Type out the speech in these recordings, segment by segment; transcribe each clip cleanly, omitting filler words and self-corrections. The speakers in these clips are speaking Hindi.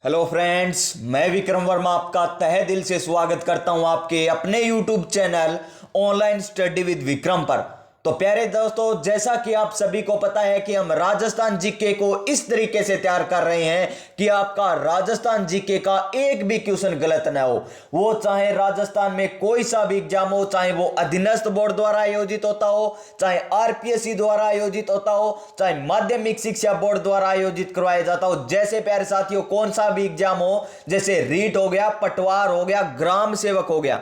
हेलो फ्रेंड्स, मैं विक्रम वर्मा आपका तहे दिल से स्वागत करता हूं आपके अपने YouTube channel online study with Vikram पर। तो प्यारे दोस्तों, जैसा कि आप सभी को पता है कि हम राजस्थान जीके को इस तरीके से तैयार कर रहे हैं कि आपका राजस्थान जीके का एक भी क्वेश्चन गलत ना हो। वो चाहे राजस्थान में कोई सा भी एग्जाम हो, चाहे वो अधीनस्थ बोर्ड द्वारा आयोजित होता हो, चाहे आरपीएससी द्वारा आयोजित होता हो, चाहे माध्यमिक शिक्षा बोर्ड द्वारा आयोजित करवाया जाता हो। जैसे प्यारे साथियों, कौन सा भी एग्जाम हो, जैसे रीट हो गया, पटवार हो गया, ग्राम सेवक हो गया,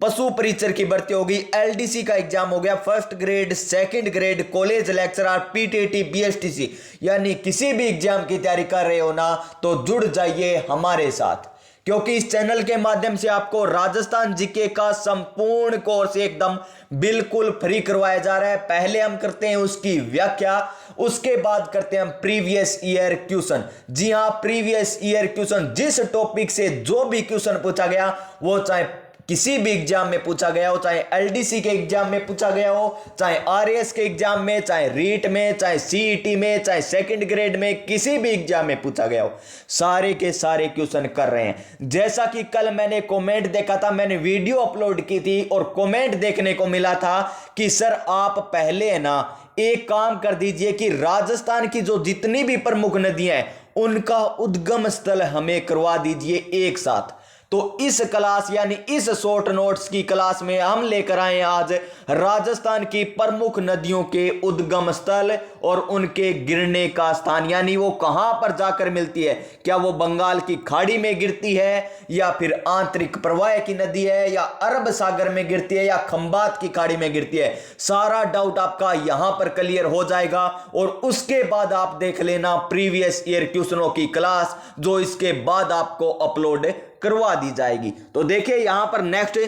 पशु परिचर की भर्ती होगी, एलडीसी का एग्जाम हो गया, first grade, second grade, college lecturer, PTT, BSTC, यानी किसी भी एग्जाम की तैयारी कर रहे हो ना, तो जुड़ जाइए हमारे साथ, क्योंकि इस चैनल के माध्यम से आपको राजस्थान जीके का संपूर्ण कोर्स एकदम बिल्कुल फ्री करवाया जा रहा है। पहले हम करते हैं उसकी व्याख्या, उसके बाद करते हैं हम प्रीवियस ईयर क्वेश्चन। जी हां, प्रीवियस ईयर क्वेश्चन, जिस टॉपिक से जो भी क्वेश्चन पूछा गया, वो चाहे किसी भी एग्जाम में पूछा गया हो, चाहे एलडीसी के एग्जाम में पूछा गया हो, चाहे आरएस के एग्जाम में, चाहे रीट में, चाहे सीईटी में, चाहे सेकंड ग्रेड में, किसी भी एग्जाम में पूछा गया हो, सारे के सारे क्वेश्चन कर रहे हैं। जैसा कि कल मैंने कमेंट देखा था, मैंने वीडियो अपलोड की थी और कमेंट देखने को मिला था कि सर आप पहले ना एक काम कर दीजिए कि राजस्थान की जो जितनी भी प्रमुख नदियां हैं उनका उद्गम स्थल हमें करवा दीजिए एक साथ। तो इस क्लास यानी इस शॉर्ट नोट्स की क्लास में हम लेकर आए आज राजस्थान की प्रमुख नदियों के उद्गम स्थल और उनके गिरने का स्थान, यानी वो कहां पर जाकर मिलती है। क्या वो बंगाल की खाड़ी में गिरती है, या फिर आंतरिक प्रवाह की नदी है, या अरब सागर में गिरती है, या खंबात की खाड़ी में गिरती है। सारा डाउट आपका यहां पर क्लियर हो जाएगा और उसके बाद आप देख लेना प्रीवियस ईयर क्वेश्चनों की क्लास, जो इसके बाद आपको अपलोड करवा दी जाएगी। तो देखिए यहां पर नेक्स्ट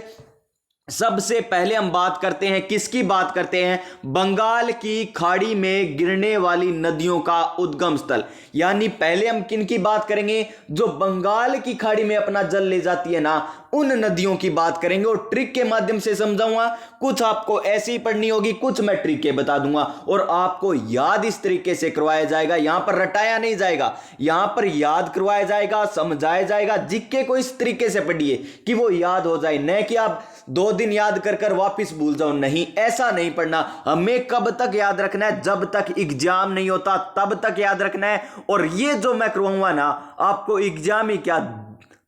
सबसे पहले हम बात करते हैं, किसकी बात करते हैं, बंगाल की खाड़ी में गिरने वाली नदियों का उद्गम स्थल। यानी पहले हम किन की बात करेंगे, जो बंगाल की खाड़ी में अपना जल ले जाती है ना, उन नदियों की बात करेंगे और ट्रिक के माध्यम से समझाऊंगा। कुछ आपको ऐसी पढ़नी होगी, कुछ मैं ट्रिक के बता दूंगा और आपको याद इस तरीके से करवाया जाएगा। यहां पर रटाया नहीं जाएगा, यहां पर याद करवाया जाएगा, समझाया जाएगा। जीके को इस तरीके से पढ़िए कि वो याद हो जाए, न कि आप 2 दिन याद कर कर वापिस भूल जाओ। नहीं, ऐसा नहीं पढ़ना। हमें कब तक याद रखना है, जब तक एग्जाम नहीं होता तब तक याद रखना है। और ये जो मैं करवाऊंगा ना, आपको एग्जाम ही क्या,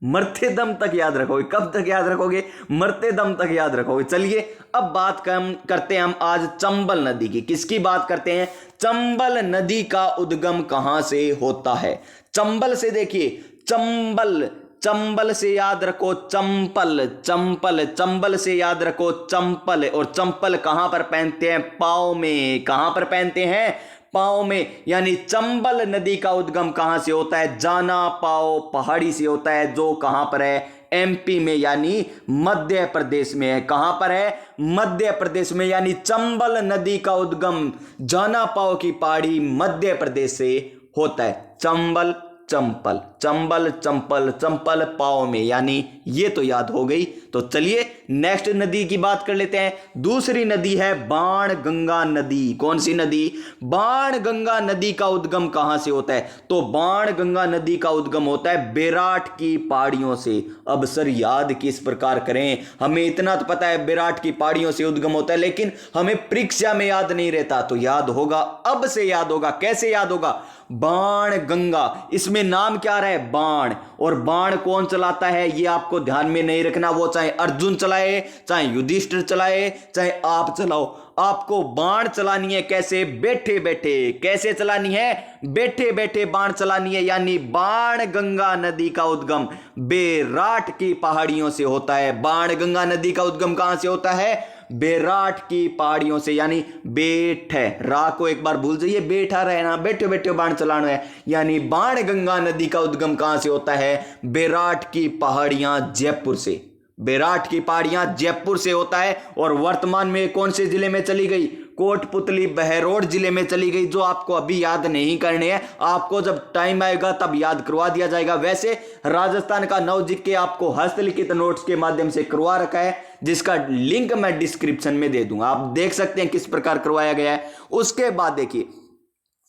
मरते दम तक याद रखोगे। कब तक याद रखोगे, मरते दम तक याद रखोगे। चलिए अब बात करते हैं हम आज चंबल नदी की। किसकी बात करते हैं, चंबल नदी का उद्गम कहां से होता है। चंबल से देखिए, चंबल, चंबल से याद रखो चंपल, चंपल, चंबल से याद रखो चंपल। और चंपल कहां पर पहनते हैं, पांव में। कहां पर पहनते हैं, पांव में। यानी चंबल नदी का उद्गम कहां से होता है, जाना पाओ पहाड़ी से होता है, जो कहां पर है, एमपी में, यानी मध्य प्रदेश में है। कहां पर है, मध्य प्रदेश में। यानी चंबल नदी का उद्गम जाना पाओ की पहाड़ी मध्य प्रदेश से होता है। चंबल, चंपल, चंबल, चंपल, चंपल पाव में, यानी ये तो याद हो गई। तो चलिए नेक्स्ट नदी की बात कर लेते हैं। दूसरी नदी है बाण गंगा नदी। कौन सी नदी, बाण गंगा नदी का उद्गम कहां से होता है, तो बाण गंगा नदी का उद्गम होता है बेराट की पहाड़ियों से। अब सर याद किस प्रकार करें, हमें इतना तो पता है बेराट की पहाड़ियों से उद्गम होता है, लेकिन हमें परीक्षा में याद नहीं रहता। तो याद होगा, अब से याद होगा। कैसे याद होगा, बाण गंगा, इसमें नाम क्या रहा है, बाण। और बाण कौन चलाता है, ये आपको ध्यान में नहीं रखना। वो चाहे अर्जुन चलाए, चाहे युधिष्ठिर चलाए, चाहे आप चलाओ, आपको बाण चलानी है। कैसे, बैठे बैठे। कैसे चलानी है, बैठे बैठे बाण चलानी है। यानी बाण गंगा नदी का उद्गम बेराट की पहाड़ियों से होता है। बाण गंगा नदी का उद्गम कहां से होता है, बेराट की पहाड़ियों से। यानी बेठ है, रा को एक बार भूल जाइए, बैठा रहना, बैठे बैठे बाण चलाना है। यानी बाण गंगा नदी का उद्गम कहां से होता है, बेराट की पहाड़ियां जयपुर से। बेराट की पहाड़ियां जयपुर से होता है। और वर्तमान में कौन से जिले में चली गई, कोटपुतली बहरोड जिले में चली गई, जो आपको अभी याद नहीं करने हैं। आपको जब टाइम आएगा तब याद करवा दिया जाएगा। वैसे राजस्थान का 9 जीके आपको हस्तलिखित नोट्स के माध्यम से करवा रखा है, जिसका लिंक मैं डिस्क्रिप्शन में दे दूंगा, आप देख सकते हैं किस प्रकार करवाया गया है। उसके बाद देखिए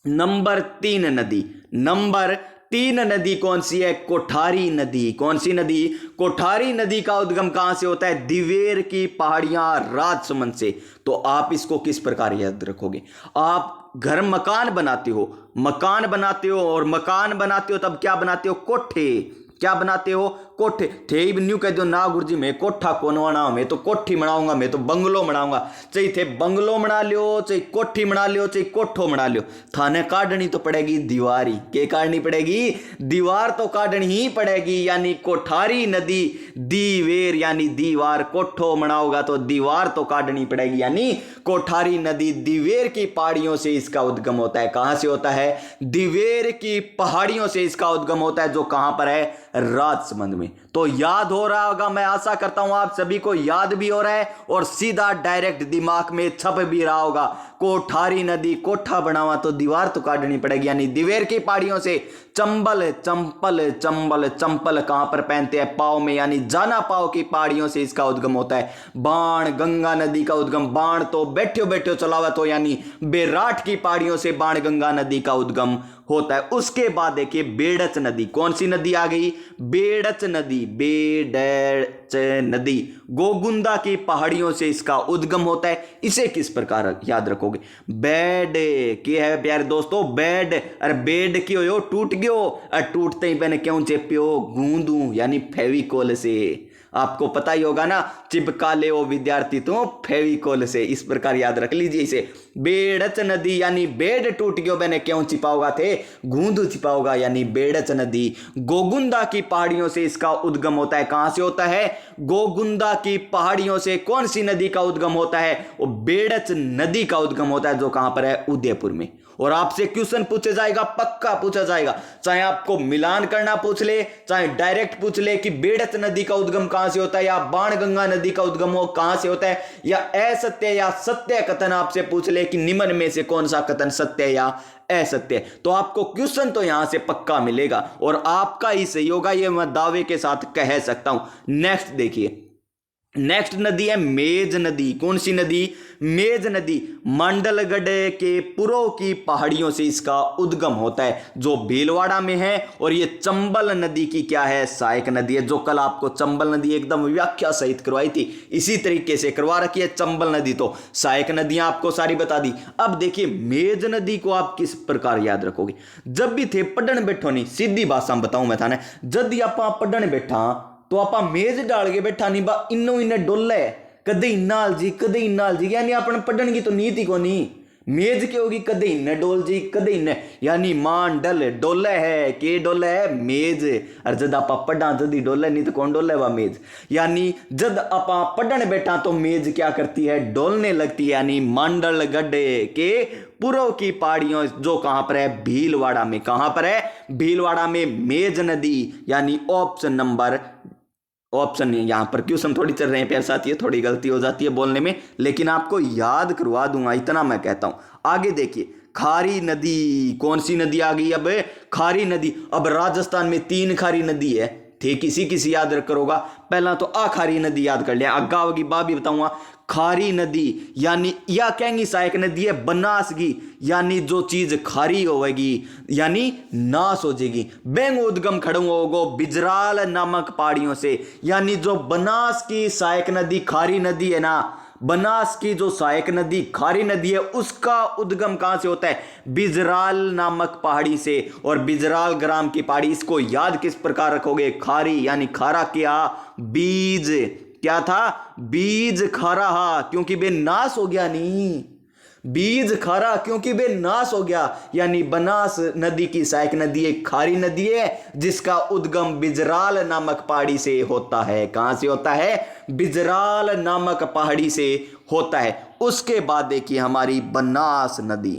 नंबर 3 नदी, नंबर तीन नदी कौन सी है? कोठारी नदी। कौन सी नदी? कोठारी नदी का उद्गम कहां से होता है? दिवेर की पहाड़ियां राजसमंद से। तो आप इसको किस प्रकार याद रखोगे? आप घर मकान बनाते हो, मकान बनाते हो, और मकान बनाते हो तब क्या बनाते हो? कोठे। क्या बनाते हो? कोठे। थे न्यू कह दो ना गुरुजी मैं कोठा कौन बनाऊं, मैं तो कोठी बनाऊंगा, मैं तो बंगलो बनाऊंगा। चाहिए थे बंगलो बना लियो, चाहे कोठी बना लियो, चाहे कोठो बना लियो, थाने काटनी तो पड़ेगी दीवार ही। के काटनी पड़ेगी? दीवार तो काटनी ही पड़ेगी। यानी कोठारी नदी दीवेर यानी दीवार, कोठो बनाओगा तो दीवार तो काटनी पड़ेगी। यानी कोठारी नदी दिवेर की पहाड़ियों से इसका उद्गम होता है। कहां से होता है? दिवेर की पहाड़ियों से इसका उद्गम होता है, जो कहां पर है? राजसमंद में। तो याद हो रहा होगा, मैं आशा करता हूं आप सभी को याद भी हो रहा है और सीधा डायरेक्ट दिमाग में छप भी रहा होगा। कोठारी नदी कोठा बनावा तो दीवार तो काटनी पड़ेगी। यानी दिवेर की पहाड़ियों से चंबल चंपल चंबल चंपल कहां पर पहनते हैं? पांव में। यानी जाना पांव की पहाड़ियों से इसका उद्गम होता है। बाण गंगा नदी का उद्गम, बाण तो बैठो बैठो चलावा तो यानी बेराट की पहाड़ियों से बाण गंगा नदी का उद्गम होता है। उसके बाद देखिए बेड़च नदी। कौन सी नदी आ गई? बेड़च नदी। बेड़च नदी गोगुंदा की पहाड़ियों से इसका उद्गम होता है। इसे किस प्रकार याद रखोगे? बेड क्या है प्यारे दोस्तों? बेड। अरे बेड क्यों हो? टूट गयो। टूटते ही मैंने क्यों चेप्यो? गूंदू यानी फेविकोल से। आपको पता ही होगा ना, चिपका ले वो विद्यार्थी तो फेविकोल से। इस प्रकार याद रख लीजिए इसे। बेड़च नदी यानी बेड टूट गयो मैंने क्यों चिपाओगा थे? गूंद चिपाओगा। यानी बेड़च नदी गोगुंदा की पहाड़ियों से इसका उद्गम होता है। कहां से होता है? गोगुंदा की पहाड़ियों से कौन सी नदी का उद्गम होता है? वो बेड़च नदी का उद्गम होता है, जो कहां पर है? उदयपुर में। और आपसे क्वेश्चन पूछा जाएगा, पक्का पूछा जाएगा, चाहे आपको मिलान करना पूछ ले, चाहे डायरेक्ट पूछ ले कि बेड़च नदी का उद्गम कहां से होता है, या बाणगंगा नदी का उद्गम हो कहां से होता है, या असत्य या सत्य कथन आपसे पूछ ले कि निम्न में से कौन सा कथन सत्य या असत्य, तो आपको क्वेश्चन तो यहां से पक्का मिलेगा और आपका ही सही होगा, यह मैं दावे के साथ कह सकता हूं। नेक्स्ट देखिए, नेक्स्ट नदी है मेज नदी। कौन सी नदी? मेज नदी मंडलगढ़ के पुरो की पहाड़ियों से इसका उद्गम होता है, जो भीलवाड़ा में है। और ये चंबल नदी की क्या है? सहायक नदी है। जो कल आपको चंबल नदी एकदम व्याख्या सहित करवाई थी, इसी तरीके से करवा रखी है। चंबल नदी तो सहायक नदियां आपको सारी बता दी। अब देखिए मेज नदी को आप किस प्रकार याद रखोगे? जब भी थे पढ़न बैठो, नहीं सीधी भाषा में बताऊं मैं थाने, जब आप पढ़न बैठा तो आप मेज डाल के बैठा नहीं बा, इन्नो इन्ने डोले कदे इन्ना जी कदे इन्ना जी, यानी अपन पढ़न की तो नीति को नहीं। मेज के होगी कदे इन्ने डोल जी कदे इन्ने, यानी मांडल डोले है। के डोले है? मेज। और जद आप पढ़ा जदी डोले, नहीं तो कौन डोले वा? मेज। यानी जद आप पढ़न बैठा तो मेज क्या करती है? डोलने लगती है। यानी मंडलगढ़ के पुरो की पहाड़ियों, जो कहां पर है? भीलवाड़ा में। कहां पर है? भीलवाड़ा में मेज नदी। यानी ऑप्शन यहां पर क्वेश्चन थोड़ी चल रहे हैं प्यारे साथी, थोड़ी गलती हो जाती है बोलने में, लेकिन आपको याद करवा दूंगा, इतना मैं कहता हूं। आगे देखिए खारी नदी। कौन सी नदी आ गई अब? खारी नदी। अब राजस्थान में 3 खारी नदी है, थे किसी याद करोगा। पहला तो खारी नदी याद कर लिया, आगा होगी बा भी बताऊंगा। खारी नदी यानी या कहेंगी सहायक नदी है बनास की, यानी जो चीज खारी होगी यानी नाश हो जाएगी। बेंग उद्गम खड़ंग होगो बिजराल नामक पहाड़ियों से। यानी जो बनास की सहायक नदी खारी नदी है ना, बनास की जो सहायक नदी खारी नदी है, उसका उद्गम कहां से होता है? बिजराल नामक पहाड़ी से। और बिजराल ग्राम की पहाड़ी, इसको याद किस प्रकार रखोगे? खारी यानी खारा क्या? बीज। क्या था? बीज खारा, क्योंकि बे नाश हो गया। नहीं, बीज खारा क्योंकि बे नाश हो गया। यानी बनास नदी की सहायक नदी एक खारी नदी है, जिसका उद्गम बिजराल नामक पहाड़ी से होता है। कहां से होता है? बिजराल नामक पहाड़ी से होता है। उसके बाद देखिए हमारी बनास नदी।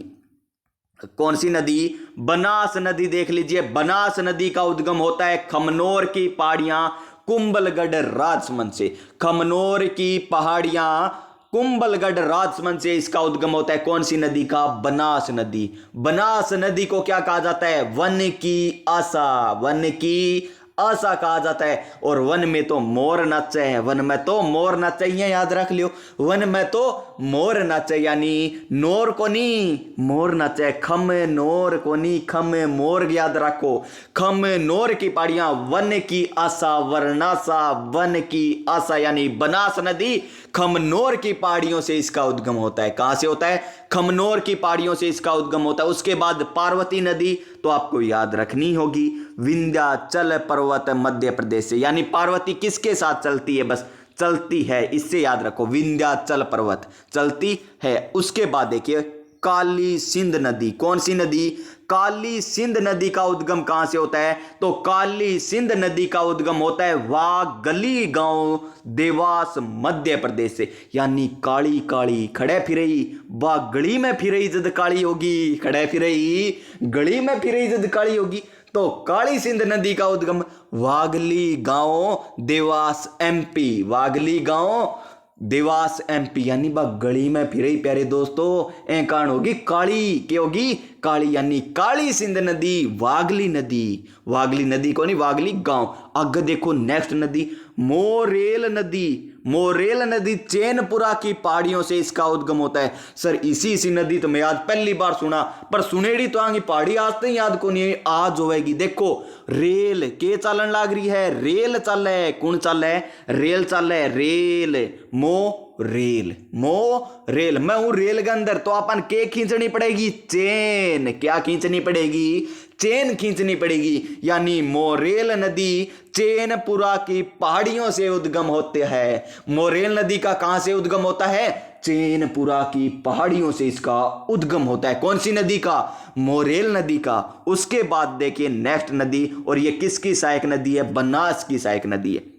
कौन सी नदी? बनास नदी। देख लीजिए, बनास नदी का उद्गम होता है खमनोर की पहाड़ियां कुंभलगढ़ राजसमंद से। खमनोर की पहाड़ियां कुंभलगढ़ राजसमंद से इसका उद्गम होता है। कौन सी नदी का? बनास नदी। बनास नदी को क्या कहा जाता है? वन की आशा। वन की आशा कहा जाता है। और वन में तो मोर नाचे है, वन में तो मोर नाचे, ये याद रख लियो, वन में तो मोर नाचे यानी नोर को नहीं मोर नाचे, खम नोर को नहीं खम मोर, याद रखो। खम नोर की पहाड़ियां, वन की आशा वर्णासा, वन की आशा यानी बनास नदी खमनोर की पहाड़ियों से इसका उद्गम होता है। कहां से होता है? खमनोर की पहाड़ियों से इसका उद्गम होता है। उसके बाद पार्वती नदी तो आपको याद रखनी होगी, विंध्याचल पर्वत मध्य प्रदेश से, यानी पार्वती किसके साथ चलती है? बस चलती है, इससे याद रखो, विंध्याचल पर्वत चलती है। उसके बाद देखिए काली सिंध नदी, कौन सी नदी? काली सिंध नदी का उद्गम कहां से होता है? तो काली सिंध नदी का उद्गम होता है वागली गांव, देवास मध्य प्रदेश से। यानी काली काली खड़े फिरई बा गली में फिरई जद काली होगी, खड़े फिरई गली में फिरई जद काली होगी। तो काली सिंध नदी का उद्गम वागली गांव, देवास एमपी, वागली गांव देवास एमपी, यानी बा गली में फिरे प्यारे दोस्तों ए कारण होगी काली, क्या होगी? काली, यानी काली सिंध नदी, वागली नदी, वागली नदी को नहीं वागली गांव। आगे देखो नेक्स्ट नदी मोरेल नदी, मोरेल नदी चैनपुरा की पहाड़ियों से इसका उद्गम होता है। सर इसी नदी तो मैं आज पहली बार सुना, पर सुनेड़ी तो आगे पहाड़ी आज तो याद को नहीं, आज होएगी। देखो रेल के चालन लाग रही है, रेल चल है, कौन चल है? रेल चल है, रेल रेल रेल, मैं हूं रेल के अंदर, तो अपन के खींचनी पड़ेगी? चेन, क्या खींचनी पड़ेगी? चेन खींचनी पड़ेगी। यानी मोरेल नदी चैनपुरा की पहाड़ियों से उद्गम होते हैं। मोरेल नदी का कहां से उद्गम होता है? चैनपुरा की पहाड़ियों से इसका उद्गम होता है। कौन सी नदी का? मोरेल नदी का। उसके बाद देखिए नेक्स्ट नदी, और ये किसकी सहायक नदी है? बनास की सहायक नदी है।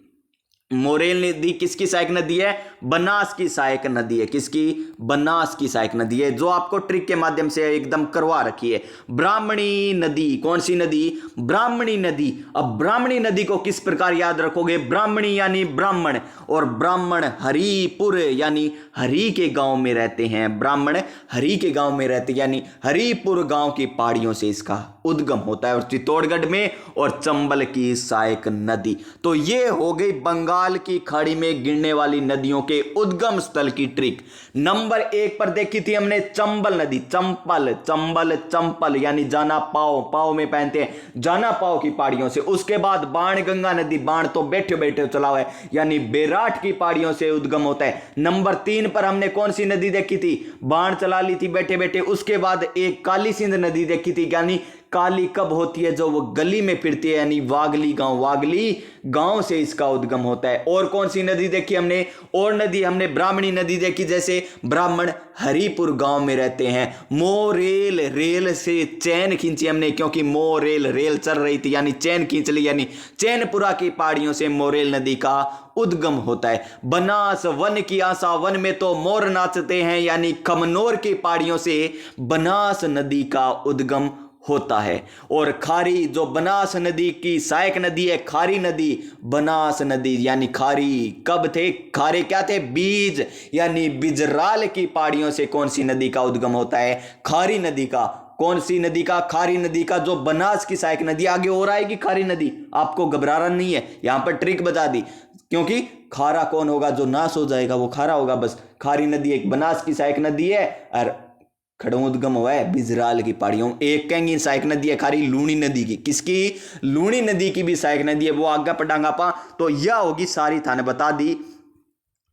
मोरेल नदी किसकी सहायक नदी है? बनास की सहायक नदी है। किसकी? बनास की सहायक नदी है, जो आपको ट्रिक के माध्यम से एकदम करवा रखी है। ब्राह्मणी नदी, कौन सी नदी? ब्राह्मणी नदी। अब ब्राह्मणी नदी को किस प्रकार याद रखोगे? ब्राह्मणी यानी ब्राह्मण, और ब्राह्मण हरिपुर यानी हरि के गांव में रहते हैं, ब्राह्मण हरि के गांव में रहते हैं, यानी हरिपुर गांव की पहाड़ियों से इसका उद्गम होता है। और चित्तौड़गढ़ में और चंबल की सहायक नदी। तो ये हो गई बंगाल की खाड़ी में गिरने वाली नदियों के उद्गम स्थल की ट्रिक। नंबर 1 पर देखी थी हमने चंबल नदी, चंपल चंबल चंपल यानी जाना पाओ, पाओ में पहनते हैं, जाना पाओ की पहाड़ियों से। उसके बाद बाण गंगा नदी, बाण तो बैठे बैठे चला हुआ है, यानी बेराट की पहाड़ियों से उद्गम होता है। नंबर 3 पर हमने कौन सी नदी देखी थी? बाण चला ली थी बैठे बैठे। उसके बाद एक काली सिंध नदी देखी थी, यानी काली कब होती है? जो वो गली में फिरती है, यानी वागली गांव, वागली गांव से इसका उद्गम होता है। और कौन सी नदी देखी हमने? और नदी हमने ब्राह्मणी नदी देखी, जैसे ब्राह्मण हरिपुर गांव में रहते हैं। मोरेल, रेल से चैन खींची हमने, क्योंकि मोरेल रेल चल रही थी, यानी चैन खींच ली, यानी चैनपुरा की पहाड़ियों से मोरेल नदी का उद्गम होता है। बनास, वन की आशा, वन में तो मोर नाचते हैं, यानी खमनोर की पहाड़ियों से बनास नदी का उद्गम होता है। और खारी, जो बनास नदी की सहायक नदी है, खारी नदी, बनास नदी यानी खारी कब थे? खारे क्या थे? बीज, यानी बिजराल की पहाड़ियों से कौन सी नदी का उद्गम होता है? खारी नदी का। कौन सी नदी का? खारी नदी का, जो बनास की सहायक नदी। आगे और आएगी खारी नदी, आपको घबराना नहीं है, यहां पर ट्रिक बता दी, क्योंकि खारा कौन होगा? जो नाश हो जाएगा वो खारा होगा। बस खारी नदी एक बनास की सहायक नदी है, और खड़ों उद्गम हुआ है बिजराल की पहाड़ियों। एक कहेंगे सहायक नदी है खारी लूणी नदी की, किसकी? लूणी नदी की भी सहायक नदी है, वो आगे पढ़ांगा पा। तो यह होगी सारी, थाने बता दी।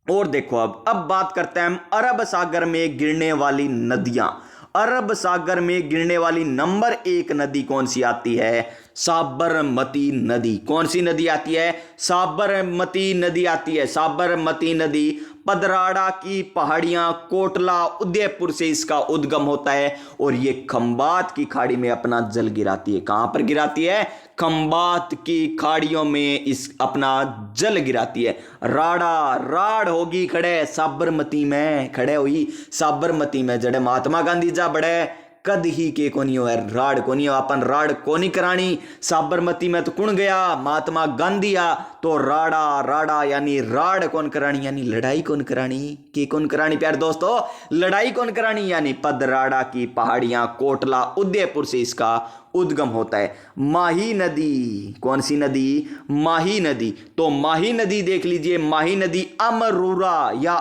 और देखो अब बात करते हैं हम अरब सागर में गिरने वाली नदियां। अरब सागर में गिरने वाली नंबर 1 नदी कौन सी आती है? साबरमती नदी। कौन सी नदी आती है? साबरमती नदी आती है। साबरमती नदी पदराड़ा की पहाड़ियां, कोटला, उदयपुर से इसका उद्गम होता है, और ये खंबात की खाड़ी में अपना जल गिराती है। कहां पर गिराती है? खंबात की खाड़ियों में इस अपना जल गिराती है। राड़ा, राड़ होगी खड़े साबरमती में, खड़े हुई साबरमती में, जड़े महात्मा गांधी जा बड़े कद ही के कोनी हो है राड कोनी हो अपन राड कोनी करानी। साबरमती में तो कुण गया महात्मा गांधी आ तो राड़ा राड़ा यानी राड कौन करानी यानी लड़ाई कौन करानी के कौन करानी प्यारे दोस्तों लड़ाई कौन करानी यानी पदराड़ा की पहाड़ियां कोटला उदयपुर से इसका उद्गम होता है। माही नदी कौन सी नदी माही नदी तो माही नदी देख लीजिए माही नदी अमरूरा या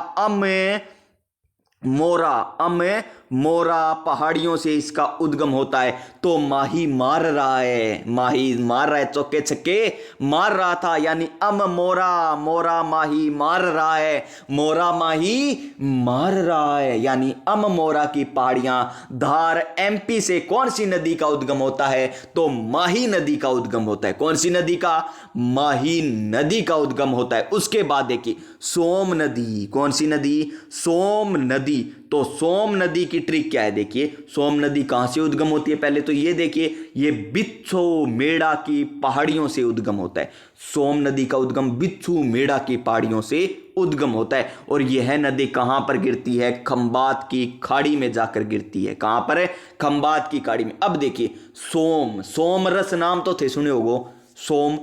मोरा पहाड़ियों से इसका उद्गम होता है। तो माही मार रहा है चौके छक्के मार रहा था यानी मोरा माही मार रहा है मोरा माही मार रहा है यानी मोरा की पहाड़ियां धार एमपी से कौन सी नदी का उद्गम होता है तो माही नदी का उद्गम होता है। कौन सी नदी का माही नदी का उद्गम होता है। उसके बाद देखिए सोम नदी कौन सी नदी सोम नदी तो सोम नदी की ट्रिक क्या है देखिए सोम नदी कहां से उद्गम होती है पहले तो ये देखिए ये बिच्छू मेड़ा की पहाड़ियों से उद्गम होता है। सोम नदी का उद्गम बिच्छू मेड़ा की पहाड़ियों से उद्गम होता है और यह नदी कहां पर गिरती है खंबात की खाड़ी में जाकर गिरती है। कहां पर है खंबात की खाड़ी में। अब देखिए सोम रस नाम तो थे सुने होगो सोम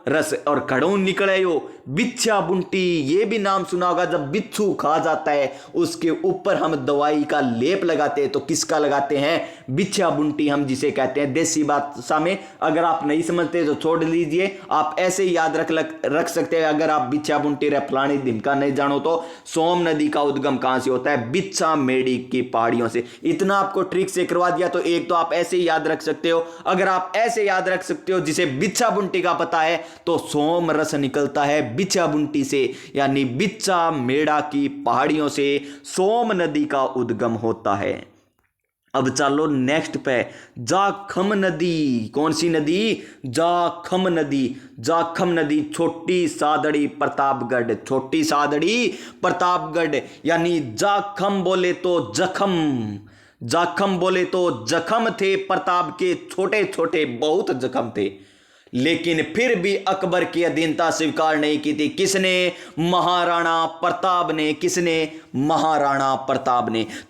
रस और खड़ून निकले यो बिच्छा बुंटी ये भी नाम सुना होगा। जब बिच्छू खा जाता है उसके ऊपर हम दवाई का लेप लगाते हैं तो किसका लगाते हैं बिच्छा बुंटी हम जिसे कहते हैं देसी भाषा में। अगर आप नहीं समझते तो छोड़ लीजिए आप ऐसे ही याद रख सकते हैं। अगर आप बिच्छा बुंटी रे फलानी दिन का नहीं जानो तो सोम नदी का उद्गम कहां से होता है बिच्छा मेड़ी की पहाड़ियों से। इतना आपको ट्रिक से करवा दिया तो एक तो आप ऐसे ही याद रख सकते हो। अगर आप ऐसे याद रख सकते हो जिसे बिच्छा बुंटी का पता है तो सोम रस निकलता है बिच्छा बुंटी से यानी बिच्छा मेड़ा की पहाड़ियों से सोम नदी का उद्गम होता है। अब चलो नेक्स्ट पे जाखम नदी कौन सी नदी जाखम नदी छोटी सादड़ी प्रतापगढ़ यानी जाखम बोले तो जखम थे प्रताप के छोटे छोटे बहुत जख्म थे लेकिन फिर भी अकबर की अधीनता स्वीकार नहीं की थी। किसने महाराणा प्रताप ने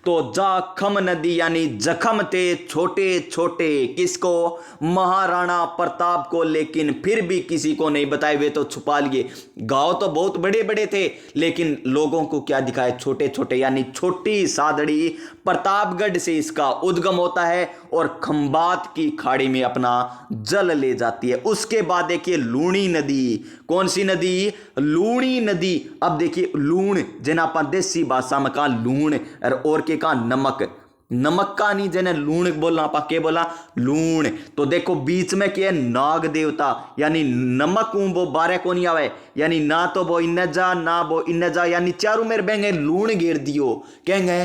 तो जाखम नदी यानी जख्म थे छोटे छोटे किसको महाराणा प्रताप को लेकिन फिर भी किसी को नहीं बताए हुए तो छुपा लिए। गांव तो बहुत बड़े बड़े थे लेकिन लोगों को क्या दिखाए छोटे छोटे यानी छोटी सादड़ी प्रतापगढ़ से इसका उद्गम होता है और खंबात की खाड़ी में अपना जल ले जाती है। उसके बाद देखिए लूणी नदी कौन सी नदी लूणी नदी। अब देखिए लूण जिन्हें अपन देसी भाषा में कहा लूण और के कहा नमक का नहीं जिन्हें लूण बोलना आपा के बोला लूण। तो देखो बीच में क्या है नाग देवता यानी नमक वो बारे को नहीं आवे यानी ना तो वो इन्ने जा ना वो इन्ने जा यानी चारों मेरे बेंगे लूण घेर दियो कहेंगे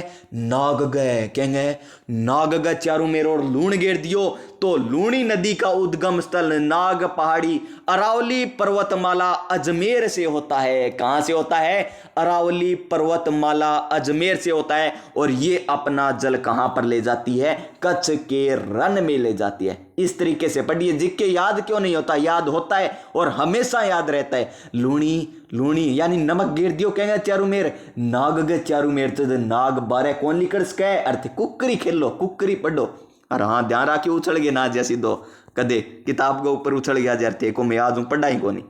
नाग गए चारों मेरे और लूण घेर दियो। तो लूणी नदी का उद्गम स्थल नाग पहाड़ी अरावली पर्वतमाला अजमेर से होता है। कहां से होता है अरावली पर्वतमाला अजमेर से होता है और ये अपना जल कहां पर ले जाती है कच्छ के रन में ले जाती है। इस तरीके से पढ़िए जिसके याद क्यों नहीं होता याद होता है और हमेशा याद रहता है। लूणी यानी नमक गिर दियो कहेंगे चारू मेर नाग गे चारू मेर तो नाग बारे कौन लिखड़ सके अर्थ कुकरी खेलो कुकरी पढ़ो और हाँ ध्यान रखिए उछल गए ना जैसी दो कदे किताब के ऊपर उछल गया जरते को मैं आज हूं पढ़ाई को नहीं।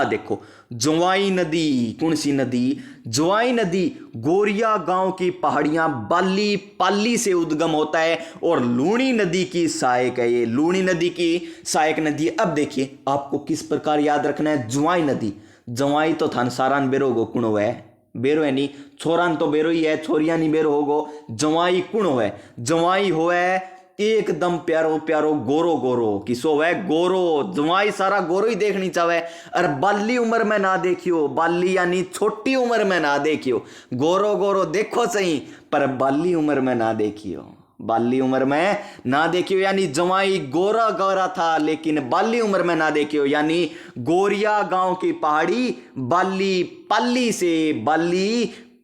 देखो जवाई नदी कौन सी नदी जवाई नदी गोरिया गांव की पहाड़ियां पाली से उद्गम होता है और लूणी नदी की सहायक है। ये लूणी नदी की सहायक नदी है। अब देखिए आपको किस प्रकार याद रखना है जवाई तो थान सारान बेरो गो कुणो है बेरो है नहीं छोरान तो बेरो ही है छोरिया नहीं बेरो होगो जवाई कुणो है जवाई होए एकदम प्यारो प्यारो गोरो किसो है गोरो जवाई सारा गोरो ही देखनी चाहे और बाली उम्र में ना देखियो बाली यानी छोटी उम्र में ना देखियो गोरो देखो सही पर बाली उम्र में ना देखियो यानी जवाई गोरा था लेकिन बाली उम्र में ना देखियो यानी गोरिया गांव की पहाड़ी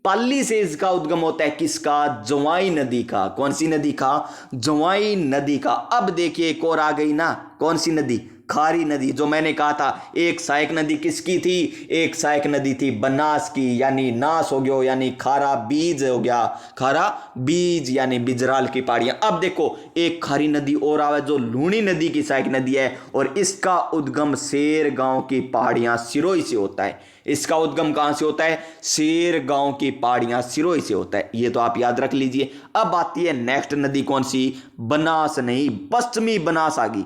पाली से इसका उद्गम होता है किसका जवाई नदी का। कौन सी नदी का जवाई नदी का। अब देखिए एक और आ गई ना कौन सी नदी खारी नदी, जो मैंने कहा था एक सहायक नदी किसकी थी, एक सहायक नदी थी बनास की, यानी नास हो गया, यानी खारा बीज हो गया, खारा बीज यानी बिजराल की पहाड़ियां। अब देखो एक खारी नदी और आवे जो लूणी नदी की सहायक नदी है, और इसका उद्गम शेर गांव की पहाड़ियां सिरोही से होता है। इसका उद्गम कहां से होता है, शेर गांव की पहाड़ियां सिरोही से होता है, ये तो आप याद रख लीजिए। अब आती है नेक्स्ट नदी कौन सी, बनास नहीं, पश्चिमी बनास आ गई।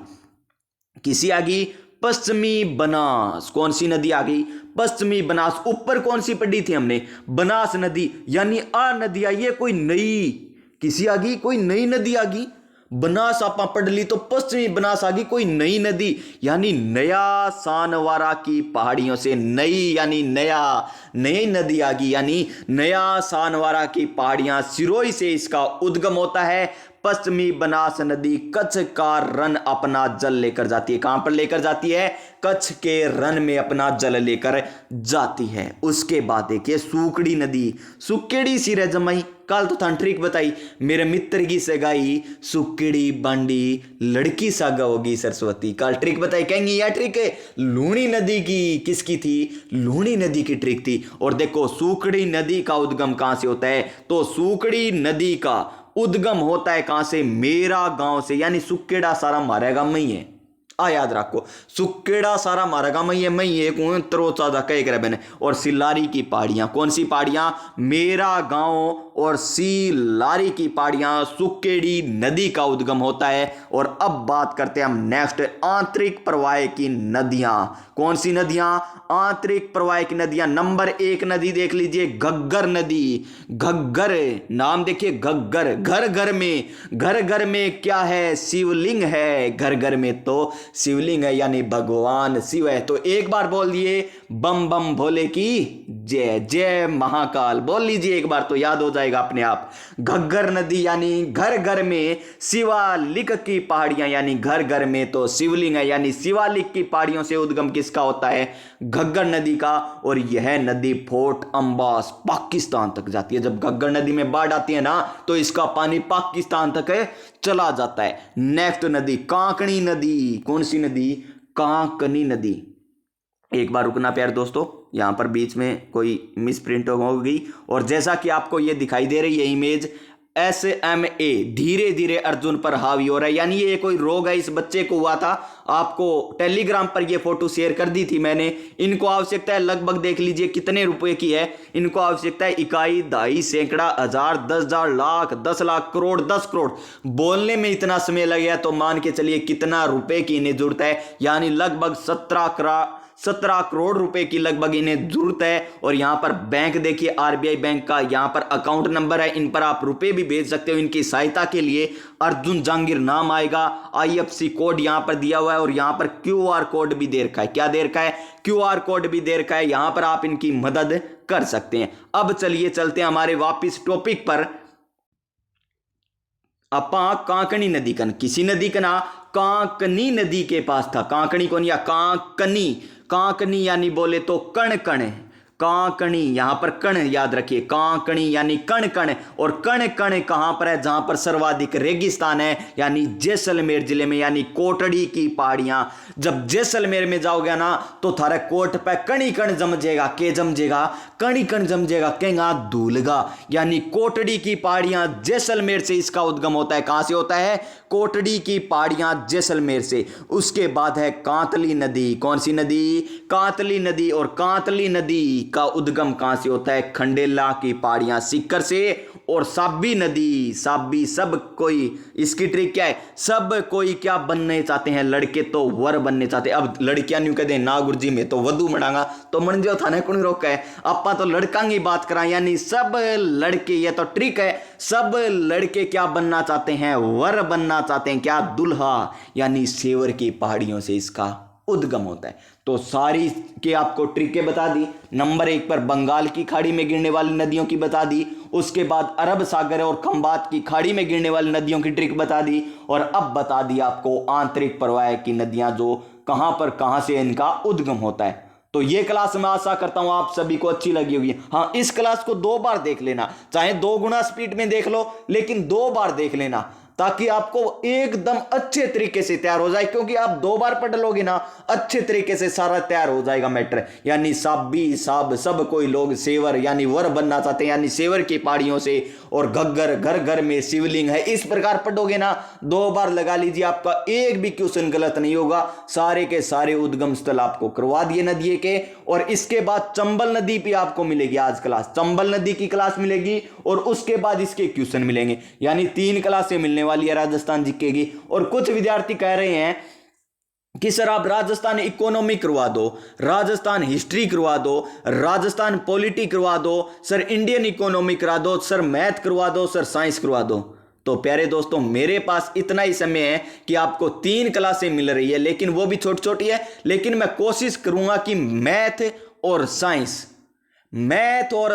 किसी आ गई, पश्चिमी बनास। कौन सी नदी आ गई, पश्चिमी बनास। ऊपर कौन सी पढ़ी थी हमने, बनास नदी, यानी आ नदी आई है कोई नई, किसी आ गई, कोई नई नदी आ गई। बनास आप पढ़ ली तो पश्चिमी बनास आ गई कोई नई नदी, यानी नया सानवारा की पहाड़ियों से नई यानी नया, नई नदी आ गई, यानी नया सानवारा की पहाड़ियां सिरोही से इसका उद्गम होता है। पश्चिमी बनास नदी कच्छ का रन अपना जल लेकर जाती है। कहां पर लेकर जाती है, कच्छ के रन में अपना जल लेकर जाती है। उसके बाद देखिए सूकड़ी नदी, सुकेड़ी सिर जमाई, कल तो थान ट्रिक बताई, मेरे मित्र की सगाई सुकेड़ी बांडी लड़की सागा होगी सरस्वती। कल ट्रिक बताई, कहेंगी यह ट्रिक है लूणी नदी की, किसकी थी, लूणी नदी की ट्रिक थी। और देखो सूकड़ी नदी का उद्गम कहां से होता है, तो सूकड़ी नदी का उद्गम होता है कहां से, मेरा गांव से, यानी सुकेड़ा सारा हमारे गांव में ही है। आ याद रखो, सुकेड़ा सारा हमारा गांव में ही है, मैं ही एक त्रोचादा कह कर बने। और सिलारी की पहाड़ियां, कौन सी पहाड़ियां, मेरा गांव और सिलारी की पहाड़ियां सुकेड़ी नदी का उद्गम होता है। और अब बात करते हैं हम नेक्स्ट आंतरिक प्रवाह की नदियां। कौन सी नदियां, आंतरिक प्रवाह की नदियां। नंबर 1 नदी देख लीजिए, घग्गर नदी। घग्गर नाम देखिए, घग्गर, घर घर में, घर घर में क्या है, शिवलिंग है, घर घर में तो शिवलिंग है, यानी भगवान शिव है। तो एक बार बोल दिए बम बम भोले की जय, जय महाकाल बोल लीजिए एक बार तो याद हो जाएगा अपने आप। घग्गर नदी यानी घर घर में, शिवालिक की पहाड़ियां यानी घर घर में तो शिवलिंग है, यानी शिवालिक की पहाड़ियों से उद्गम किसका होता है, घग्गर नदी का। और यह नदी फोर्ट अंबास पाकिस्तान तक जाती है। जब घग्गर नदी में बाढ़ आती है ना तो इसका पानी पाकिस्तान तक चला जाता है। नेक्स्ट नदी कांकणी नदी। कौन सी नदी, कांकनी नदी। एक बार रुकना प्यार दोस्तों, यहां पर बीच में कोई मिस प्रिंट हो गई। और जैसा कि आपको यह दिखाई दे रही है इमेज, SMA धीरे धीरे अर्जुन पर हावी हो रहा है, यानी ये कोई रोग है, इस बच्चे को हुआ था। आपको टेलीग्राम पर ये फोटो शेयर कर दी थी मैंने। इनको आवश्यकता है लगभग देख लीजिए कितने रुपए की है, इनको आवश्यकता है इकाई, दहाई, सैकड़ा, हजार, 10,000, लाख, 10 लाख, करोड़, 10 करोड़। बोलने में इतना समय लग गया तो मान के चलिए कितना रुपए की इन्हें जरूरत है, यानी लगभग 17 करोड़ रुपए की लगभग इन्हें जरूरत है। और यहां पर बैंक देखिए RBI बैंक का यहां पर अकाउंट नंबर है, इन पर आप रुपए भी भेज सकते हो इनकी सहायता के लिए। अर्जुन जहांगीर नाम आएगा, IFSC कोड यहां पर दिया हुआ है और यहां पर QR कोड भी दे रखा है। क्या दे रखा है, QR कोड भी दे रखा है, यहां पर आप इनकी मदद कर सकते हैं। अब चलिए चलते हैं हमारे वापिस टॉपिक पर। अपा कांकनी नदी कन, किसी नदी का ना, कांकनी नदी के पास था। कांकनी कौन, या कांकनी, कांकनी यानी बोले तो कण कण, कांकणी यहां पर कण याद रखिए, कांकणी यानी कण कण। और कण कण कहां पर है, जहां पर सर्वाधिक रेगिस्तान है, यानी जैसलमेर जिले में, यानी कोटड़ी की पहाड़ियां। जब जैसलमेर में जाओगे ना तो थारे कोट पे कणी कण जमजेगा, के जमजेगा, कणी कण जमजेगा, कहेगा धूलगा, यानी कोटड़ी की पहाड़ियां जैसलमेर से इसका उद्गम होता है। कहां से होता है, कोटड़ी की पहाड़ियां जैसलमेर से। उसके बाद है कांतली नदी। कौन सी नदी, कांतली नदी। और कांतली नदी का उद्गम कहां से होता है, खंडेला की पहाड़ियां सीकर से। और साबी नदी, साबी, सब कोई, इसकी ट्रिक क्या है, सब कोई क्या बनने चाहते हैं, लड़के तो वर बनने चाहते हैं। अब लड़कियां न्यू कहते हैं ना गुरुजी में तो वधू मनांगा, तो मन जो थाने कौन रोका है, आपा तो लड़का की बात करा, यानी सब लड़के, ये तो ट्रिक है, सब लड़के क्या बनना चाहते हैं, वर बनना चाहते हैं। क्या, दुल्हा, यानी सेवर की पहाड़ियों से इसका उद्गम होता है। तो सारी के आपको ट्रिकें बता दी। नंबर 1 पर बंगाल की खाड़ी में गिरने वाली नदियों की बता दी, उसके बाद अरब सागर और खंबात की खाड़ी में गिरने वाली नदियों की ट्रिक बता दी, और अब बता दी आपको आंतरिक प्रवाह की नदियां, जो कहां पर कहां से इनका उद्गम होता है। तो ये क्लास मैं आशा करता हूं आप सभी को अच्छी लगी होगी। हाँ, इस क्लास को 2 बार देख लेना, चाहे 2 गुना स्पीड में देख लो, लेकिन 2 बार देख लेना। ताकि आपको एकदम अच्छे तरीके से तैयार हो जाए, क्योंकि आप 2 बार पढ़ लोगे ना अच्छे तरीके से सारा तैयार हो जाएगा मैटर। यानी साबी साब सब कोई लोग सेवर यानी वर बनना चाहते हैं, यानी सेवर की पहाड़ियों से, और घग्गर घर घर में शिवलिंग है, इस प्रकार पढ़ोगे ना 2 बार लगा लीजिए, आपका एक भी क्वेश्चन गलत नहीं होगा। सारे के सारे उद्गम स्थल आपको करवा दिए नदी के। और इसके बाद चंबल नदी पे आपको मिलेगी आज क्लास, चंबल नदी की क्लास मिलेगी, और उसके बाद इसके क्वेश्चन मिलेंगे, यानी 3 क्लासें मिलने वाली है राजस्थान जीके की। और कुछ विद्यार्थी कह रहे हैं कि सर आप राजस्थान इकोनॉमी करवा दो, राजस्थान हिस्ट्री करवा दो, राजस्थान पॉलिटी करवा दो, सर इंडियन इकोनॉमी करा दो, सर मैथ करवा दो, सर साइंस करवा दो। तो प्यारे दोस्तों, मेरे पास इतना ही समय है कि आपको 3 क्लासें मिल रही है, लेकिन वो भी छोटी छोटी है, लेकिन मैं कोशिश करूंगा कि मैथ और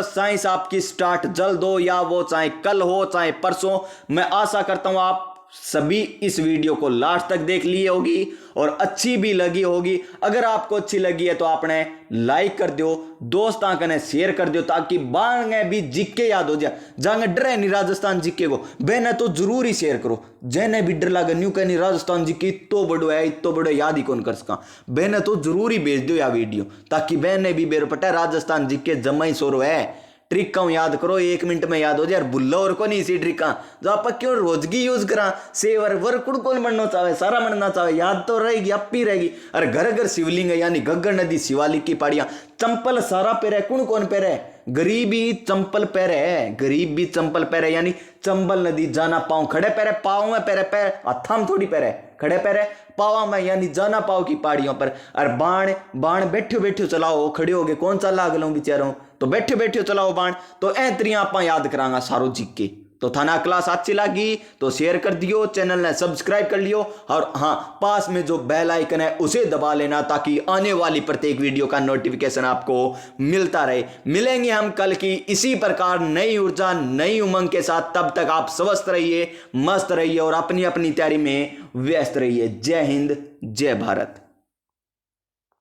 साइंस आपकी स्टार्ट जल्द हो, या वो चाहे कल हो चाहे परसों। मैं आशा करता हूं आप सभी इस वीडियो को लास्ट तक देख लिए होगी और अच्छी भी लगी होगी। अगर आपको अच्छी लगी है तो आपने लाइक कर दो, दोस्तां कने शेयर कर दो, ताकि बांगे भी जिक्के याद हो जाए। जंग डरे नहीं राजस्थान जिक्के को बहने तो जरूर ही शेयर करो, जने भी डर लगे न्यू कहनी राजस्थान जिक्के इतो बड़ो है, इतो बड़ो याद ही कौन कर सका, बहने तो जरूर ही भेज दो या वीडियो, ताकि बहने भी बेर पटा राजस्थान जिक्के जमा ही सोरो है। ट्रिक का याद करो, 1 मिनट में याद हो जाए। बुल्ला और को नहीं इसी ट्रिक का जो आप क्यों रोजगी यूज करा, सेवर वर कुड़ कौन बनना चाहे, सारा बनना चाहे, याद तो रहेगी अपी रहेगी। अरे घर घर शिवलिंग है, यानी घग्गर नदी शिवालिक की पहाड़ियां, चंपल सारा पैर है, कौन पैर है, गरीब ही चंपल पैर है, गरीब भी चंपल पैर है, यानी चंबल नदी जाना पाँव खड़े पैर है, पाँव में पैर है, पैर हथाम थोड़ी पैर है, खड़े पैर है, पावा में, यानी जाना पाओ की पहाड़ियों पर। और बाण बैठो बैठो चलाओ, खड़े हो गए कौन सा लाग लो बेचारों, तो बैठो बैठो चलाओ बाण। तो ए तरिया आप याद करांगा सारो जीक के। तो थाना क्लास अच्छी लगी तो शेयर कर दियो, चैनल ने सब्सक्राइब कर लियो, और हाँ पास में जो बेल आइकन है उसे दबा लेना, ताकि आने वाली प्रत्येक वीडियो का नोटिफिकेशन आपको मिलता रहे। मिलेंगे हम कल की इसी प्रकार नई ऊर्जा नई उमंग के साथ। तब तक आप स्वस्थ रहिए, मस्त रहिए और अपनी अपनी तैयारी में व्यस्त रहिए। जय हिंद, जय भारत।